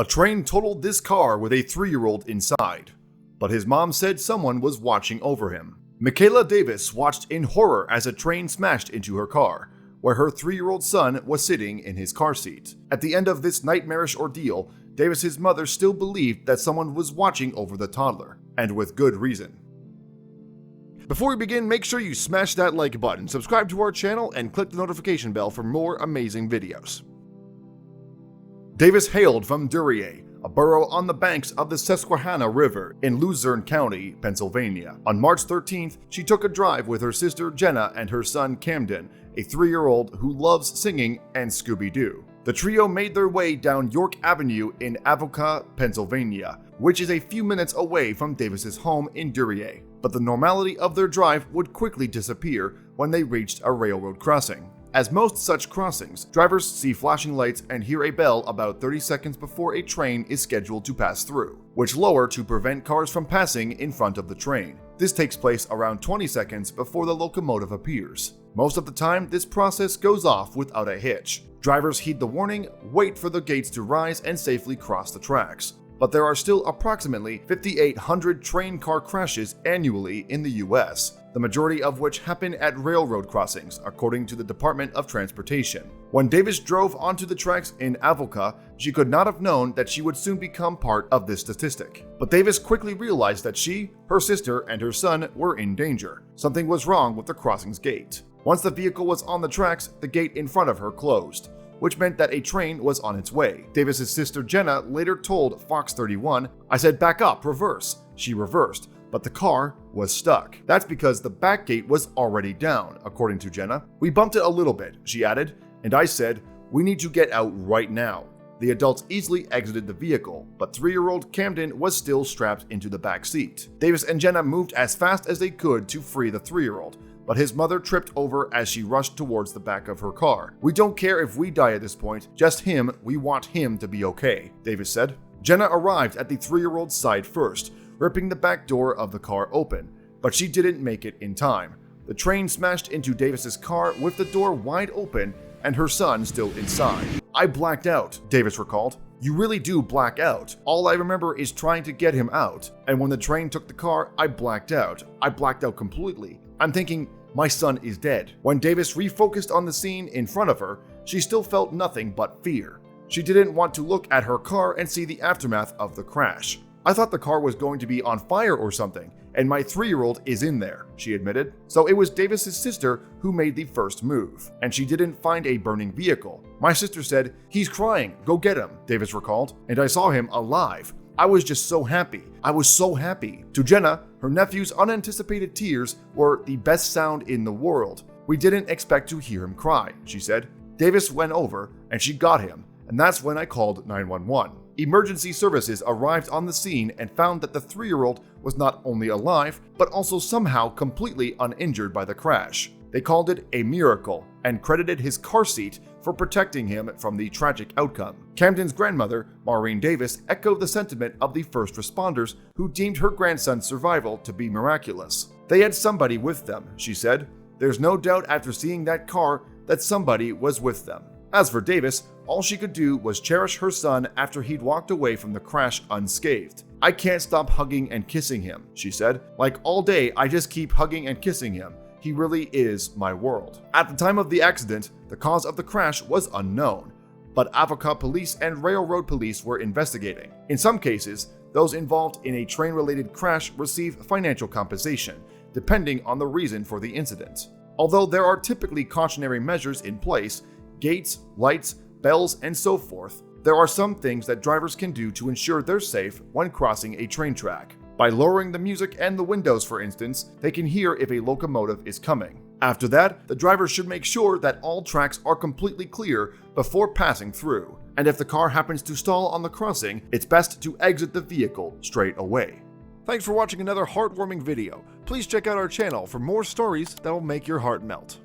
A train totaled this car with a 3-year-old inside, but his mom said someone was watching over him. Michaela Davis watched in horror as a train smashed into her car, where her 3-year-old son was sitting in his car seat. At the end of this nightmarish ordeal, Davis's mother still believed that someone was watching over the toddler, and with good reason. Before we begin, make sure you smash that like button, subscribe to our channel, and click the notification bell for more amazing videos. Davis hailed from Duryea, a borough on the banks of the Susquehanna River in Luzerne County, Pennsylvania. On March 13th, she took a drive with her sister Jenna and her son Camden, a 3-year-old who loves singing and Scooby-Doo. The trio made their way down York Avenue in Avoca, Pennsylvania, which is a few minutes away from Davis's home in Duryea. But the normality of their drive would quickly disappear when they reached a railroad crossing. As most such crossings, drivers see flashing lights and hear a bell about 30 seconds before a train is scheduled to pass through, which lower to prevent cars from passing in front of the train. This takes place around 20 seconds before the locomotive appears. Most of the time, this process goes off without a hitch. Drivers heed the warning, wait for the gates to rise, and safely cross the tracks. But there are still approximately 5,800 train car crashes annually in the US, the majority of which happen at railroad crossings, according to the Department of Transportation. When Davis drove onto the tracks in Avoca, she could not have known that she would soon become part of this statistic. But Davis quickly realized that she, her sister, and her son were in danger. Something was wrong with the crossing's gate. Once the vehicle was on the tracks, the gate in front of her closed, which meant that a train was on its way. Davis's sister Jenna later told Fox 31, "I said back up, reverse." She reversed, but the car was stuck. That's because the back gate was already down, according to Jenna. "We bumped it a little bit," she added, "and I said, we need to get out right now." The adults easily exited the vehicle, but 3-year-old Camden was still strapped into the back seat. Davis and Jenna moved as fast as they could to free the 3-year-old, but his mother tripped over as she rushed towards the back of her car. "We don't care if we die at this point, just him, we want him to be okay," Davis said. Jenna arrived at the 3-year-old's side first, ripping the back door of the car open, but she didn't make it in time. The train smashed into Davis's car with the door wide open and her son still inside. "I blacked out," Davis recalled. "You really do black out. All I remember is trying to get him out, and when the train took the car, I blacked out. I blacked out completely. I'm thinking, my son is dead." When Davis refocused on the scene in front of her, she still felt nothing but fear. She didn't want to look at her car and see the aftermath of the crash. "I thought the car was going to be on fire or something, and my 3-year-old is in there," she admitted. So it was Davis's sister who made the first move, and she didn't find a burning vehicle. "My sister said, 'He's crying, go get him,'" Davis recalled, "and I saw him alive. I was just so happy. I was so happy." To Jenna, her nephew's unanticipated tears were the best sound in the world. "We didn't expect to hear him cry," she said. Davis went over, and she got him, and that's when I called 911. Emergency services arrived on the scene and found that the 3-year-old was not only alive, but also somehow completely uninjured by the crash. They called it a miracle and credited his car seat for protecting him from the tragic outcome. Camden's grandmother, Maureen Davis, echoed the sentiment of the first responders who deemed her grandson's survival to be miraculous. "They had somebody with them," she said. "There's no doubt after seeing that car that somebody was with them." As for Davis, all she could do was cherish her son after he'd walked away from the crash unscathed. "I can't stop hugging and kissing him," she said. "Like all day, I just keep hugging and kissing him. He really is my world." At the time of the accident, the cause of the crash was unknown, but Avoca police and railroad police were investigating. In some cases, those involved in a train-related crash receive financial compensation, depending on the reason for the incident. Although there are typically cautionary measures in place, gates, lights, bells, and so forth, there are some things that drivers can do to ensure they're safe when crossing a train track. By lowering the music and the windows, for instance, they can hear if a locomotive is coming. After that, the driver should make sure that all tracks are completely clear before passing through. And if the car happens to stall on the crossing, it's best to exit the vehicle straight away. Thanks for watching another heartwarming video. Please check out our channel for more stories that will make your heart melt.